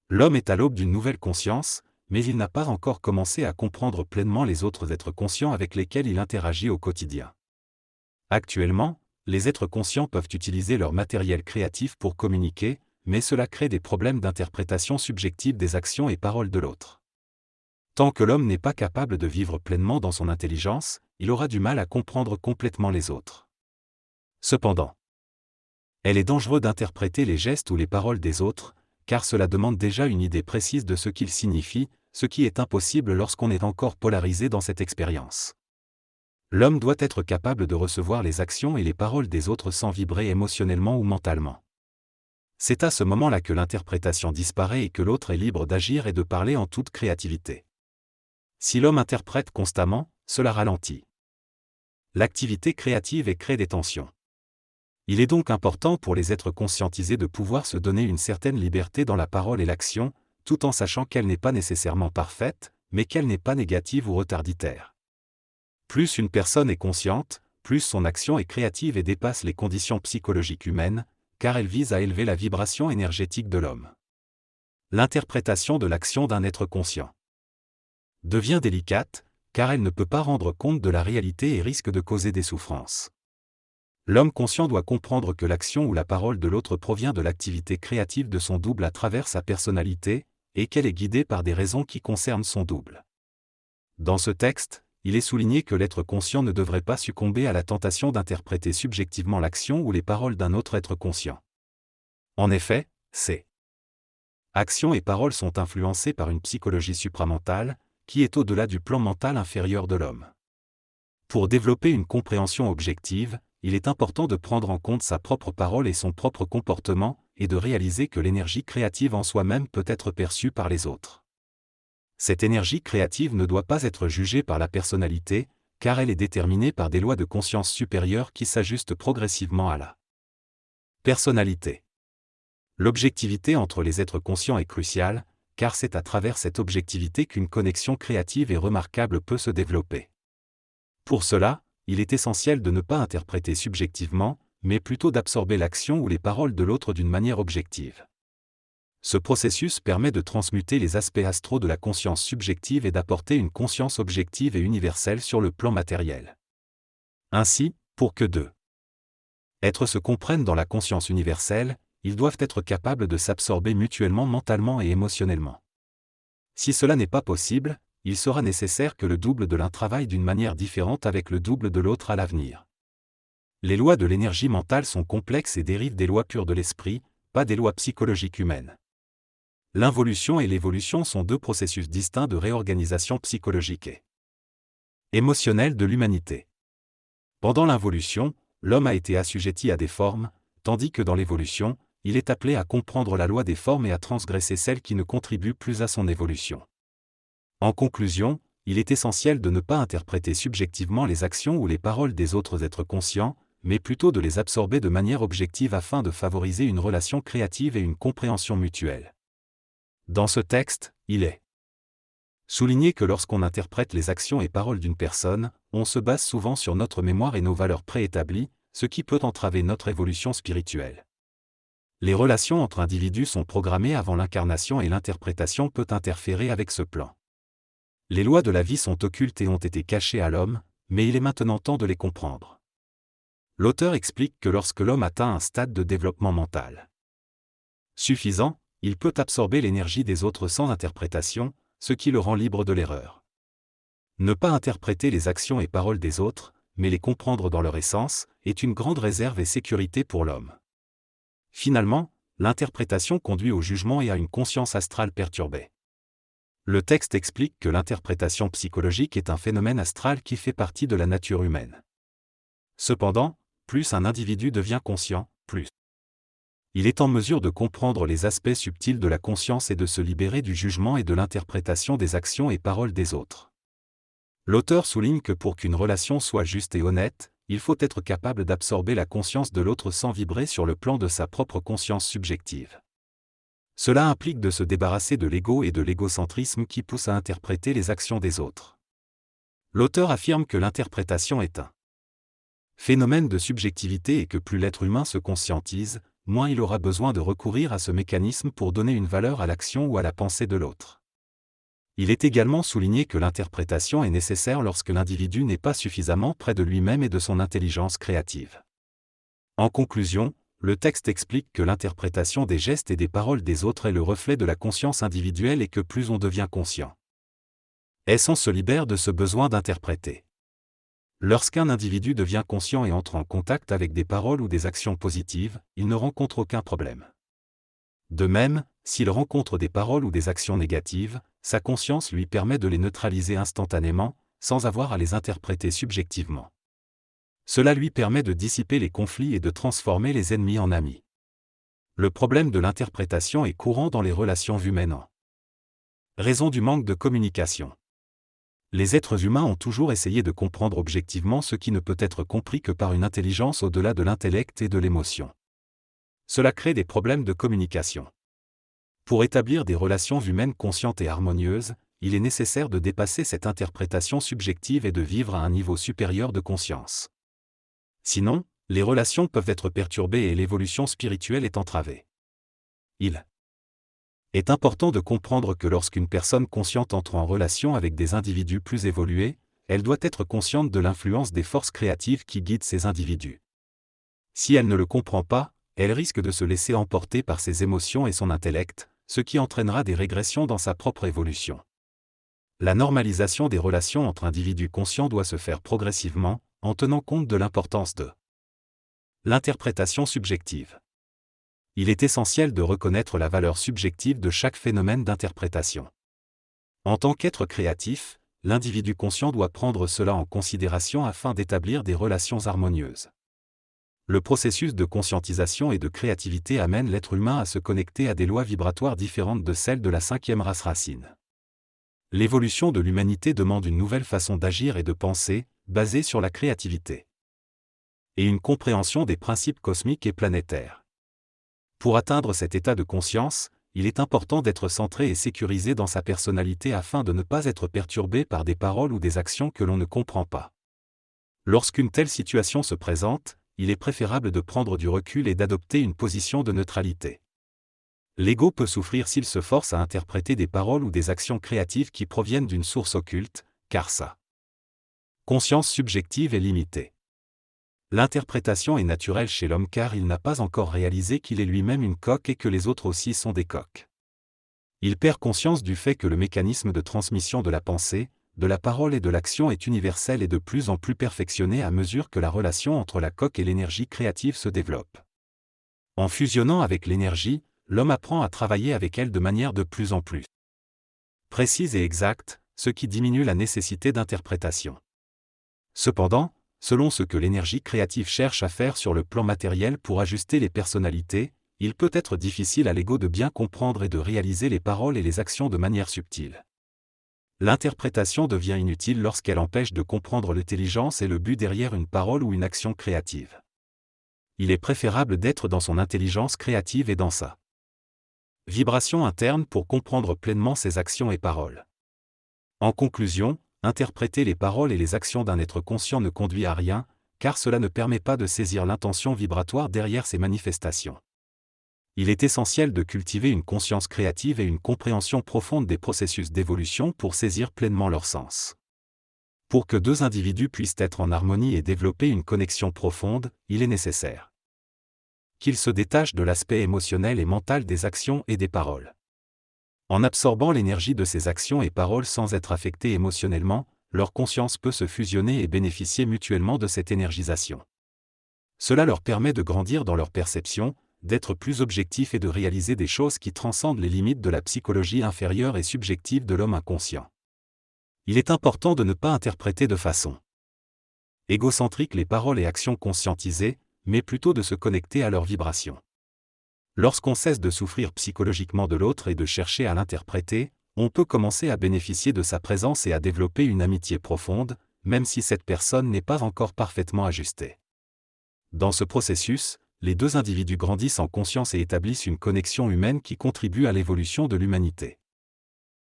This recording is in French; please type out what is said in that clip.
L'homme est à l'aube d'une nouvelle conscience, mais il n'a pas encore commencé à comprendre pleinement les autres êtres conscients avec lesquels il interagit au quotidien. Actuellement, les êtres conscients peuvent utiliser leur matériel créatif pour communiquer, mais cela crée des problèmes d'interprétation subjective des actions et paroles de l'autre. Tant que l'homme n'est pas capable de vivre pleinement dans son intelligence, il aura du mal à comprendre complètement les autres. Cependant, il est dangereux d'interpréter les gestes ou les paroles des autres, car cela demande déjà une idée précise de ce qu'ils signifient, ce qui est impossible lorsqu'on est encore polarisé dans cette expérience. L'homme doit être capable de recevoir les actions et les paroles des autres sans vibrer émotionnellement ou mentalement. C'est à ce moment-là que l'interprétation disparaît et que l'autre est libre d'agir et de parler en toute créativité. Si l'homme interprète constamment, cela ralentit l'activité créative et crée des tensions. Il est donc important pour les êtres conscientisés de pouvoir se donner une certaine liberté dans la parole et l'action, tout en sachant qu'elle n'est pas nécessairement parfaite, mais qu'elle n'est pas négative ou retardataire. Plus une personne est consciente, plus son action est créative et dépasse les conditions psychologiques humaines, car elle vise à élever la vibration énergétique de l'homme. L'interprétation de l'action d'un être conscient devient délicate, car elle ne peut pas rendre compte de la réalité et risque de causer des souffrances. L'homme conscient doit comprendre que l'action ou la parole de l'autre provient de l'activité créative de son double à travers sa personnalité, et qu'elle est guidée par des raisons qui concernent son double. Dans ce texte, il est souligné que l'être conscient ne devrait pas succomber à la tentation d'interpréter subjectivement l'action ou les paroles d'un autre être conscient. En effet, ces actions et paroles sont influencées par une psychologie supramentale, qui est au-delà du plan mental inférieur de l'homme. Pour développer une compréhension objective, il est important de prendre en compte sa propre parole et son propre comportement, et de réaliser que l'énergie créative en soi-même peut être perçue par les autres. Cette énergie créative ne doit pas être jugée par la personnalité, car elle est déterminée par des lois de conscience supérieures qui s'ajustent progressivement à la personnalité. L'objectivité entre les êtres conscients est cruciale, car c'est à travers cette objectivité qu'une connexion créative et remarquable peut se développer. Pour cela, il est essentiel de ne pas interpréter subjectivement, mais plutôt d'absorber l'action ou les paroles de l'autre d'une manière objective. Ce processus permet de transmuter les aspects astraux de la conscience subjective et d'apporter une conscience objective et universelle sur le plan matériel. Ainsi, pour que deux êtres se comprennent dans la conscience universelle, ils doivent être capables de s'absorber mutuellement mentalement et émotionnellement. Si cela n'est pas possible, il sera nécessaire que le double de l'un travaille d'une manière différente avec le double de l'autre à l'avenir. Les lois de l'énergie mentale sont complexes et dérivent des lois pures de l'esprit, pas des lois psychologiques humaines. L'involution et l'évolution sont deux processus distincts de réorganisation psychologique et émotionnelle de l'humanité. Pendant l'involution, l'homme a été assujetti à des formes, tandis que dans l'évolution, il est appelé à comprendre la loi des formes et à transgresser celles qui ne contribuent plus à son évolution. En conclusion, il est essentiel de ne pas interpréter subjectivement les actions ou les paroles des autres êtres conscients, mais plutôt de les absorber de manière objective afin de favoriser une relation créative et une compréhension mutuelle. Dans ce texte, il est souligné que lorsqu'on interprète les actions et paroles d'une personne, on se base souvent sur notre mémoire et nos valeurs préétablies, ce qui peut entraver notre évolution spirituelle. Les relations entre individus sont programmées avant l'incarnation et l'interprétation peut interférer avec ce plan. Les lois de la vie sont occultes et ont été cachées à l'homme, mais il est maintenant temps de les comprendre. L'auteur explique que lorsque l'homme atteint un stade de développement mental suffisant, il peut absorber l'énergie des autres sans interprétation, ce qui le rend libre de l'erreur. Ne pas interpréter les actions et paroles des autres, mais les comprendre dans leur essence, est une grande réserve et sécurité pour l'homme. Finalement, l'interprétation conduit au jugement et à une conscience astrale perturbée. Le texte explique que l'interprétation psychologique est un phénomène astral qui fait partie de la nature humaine. Cependant, plus un individu devient conscient, plus il est en mesure de comprendre les aspects subtils de la conscience et de se libérer du jugement et de l'interprétation des actions et paroles des autres. L'auteur souligne que pour qu'une relation soit juste et honnête, il faut être capable d'absorber la conscience de l'autre sans vibrer sur le plan de sa propre conscience subjective. Cela implique de se débarrasser de l'ego et de l'égocentrisme qui poussent à interpréter les actions des autres. L'auteur affirme que l'interprétation est un phénomène de subjectivité et que plus l'être humain se conscientise, moins il aura besoin de recourir à ce mécanisme pour donner une valeur à l'action ou à la pensée de l'autre. Il est également souligné que l'interprétation est nécessaire lorsque l'individu n'est pas suffisamment près de lui-même et de son intelligence créative. En conclusion, le texte explique que l'interprétation des gestes et des paroles des autres est le reflet de la conscience individuelle et que plus on devient conscient, on se libère de ce besoin d'interpréter. Lorsqu'un individu devient conscient et entre en contact avec des paroles ou des actions positives, il ne rencontre aucun problème. De même, s'il rencontre des paroles ou des actions négatives, sa conscience lui permet de les neutraliser instantanément, sans avoir à les interpréter subjectivement. Cela lui permet de dissiper les conflits et de transformer les ennemis en amis. Le problème de l'interprétation est courant dans les relations humaines en raison du manque de communication. Les êtres humains ont toujours essayé de comprendre objectivement ce qui ne peut être compris que par une intelligence au-delà de l'intellect et de l'émotion. Cela crée des problèmes de communication. Pour établir des relations humaines conscientes et harmonieuses, il est nécessaire de dépasser cette interprétation subjective et de vivre à un niveau supérieur de conscience. Sinon, les relations peuvent être perturbées et l'évolution spirituelle est entravée. Il est important de comprendre que lorsqu'une personne consciente entre en relation avec des individus plus évolués, elle doit être consciente de l'influence des forces créatives qui guident ces individus. Si elle ne le comprend pas, elle risque de se laisser emporter par ses émotions et son intellect, ce qui entraînera des régressions dans sa propre évolution. La normalisation des relations entre individus conscients doit se faire progressivement, en tenant compte de l'importance de l'interprétation subjective. Il est essentiel de reconnaître la valeur subjective de chaque phénomène d'interprétation. En tant qu'être créatif, l'individu conscient doit prendre cela en considération afin d'établir des relations harmonieuses. Le processus de conscientisation et de créativité amène l'être humain à se connecter à des lois vibratoires différentes de celles de la 5e race racine. L'évolution de l'humanité demande une nouvelle façon d'agir et de penser, basée sur la créativité et une compréhension des principes cosmiques et planétaires. Pour atteindre cet état de conscience, il est important d'être centré et sécurisé dans sa personnalité afin de ne pas être perturbé par des paroles ou des actions que l'on ne comprend pas. Lorsqu'une telle situation se présente, il est préférable de prendre du recul et d'adopter une position de neutralité. L'ego peut souffrir s'il se force à interpréter des paroles ou des actions créatives qui proviennent d'une source occulte, car sa conscience subjective est limitée. L'interprétation est naturelle chez l'homme car il n'a pas encore réalisé qu'il est lui-même une coque et que les autres aussi sont des coques. Il perd conscience du fait que le mécanisme de transmission de la pensée, de la parole et de l'action est universel et de plus en plus perfectionné à mesure que la relation entre la coque et l'énergie créative se développe. En fusionnant avec l'énergie, l'homme apprend à travailler avec elle de manière de plus en plus précise et exacte, ce qui diminue la nécessité d'interprétation. Cependant, selon ce que l'énergie créative cherche à faire sur le plan matériel pour ajuster les personnalités, il peut être difficile à l'ego de bien comprendre et de réaliser les paroles et les actions de manière subtile. L'interprétation devient inutile lorsqu'elle empêche de comprendre l'intelligence et le but derrière une parole ou une action créative. Il est préférable d'être dans son intelligence créative et dans sa vibration interne pour comprendre pleinement ses actions et paroles. En conclusion, interpréter les paroles et les actions d'un être conscient ne conduit à rien, car cela ne permet pas de saisir l'intention vibratoire derrière ces manifestations. Il est essentiel de cultiver une conscience créative et une compréhension profonde des processus d'évolution pour saisir pleinement leur sens. Pour que deux individus puissent être en harmonie et développer une connexion profonde, il est nécessaire qu'ils se détachent de l'aspect émotionnel et mental des actions et des paroles. En absorbant l'énergie de ces actions et paroles sans être affectés émotionnellement, leur conscience peut se fusionner et bénéficier mutuellement de cette énergisation. Cela leur permet de grandir dans leur perception, d'être plus objectifs et de réaliser des choses qui transcendent les limites de la psychologie inférieure et subjective de l'homme inconscient. Il est important de ne pas interpréter de façon égocentrique les paroles et actions conscientisées, mais plutôt de se connecter à leurs vibrations. Lorsqu'on cesse de souffrir psychologiquement de l'autre et de chercher à l'interpréter, on peut commencer à bénéficier de sa présence et à développer une amitié profonde, même si cette personne n'est pas encore parfaitement ajustée. Dans ce processus, les deux individus grandissent en conscience et établissent une connexion humaine qui contribue à l'évolution de l'humanité.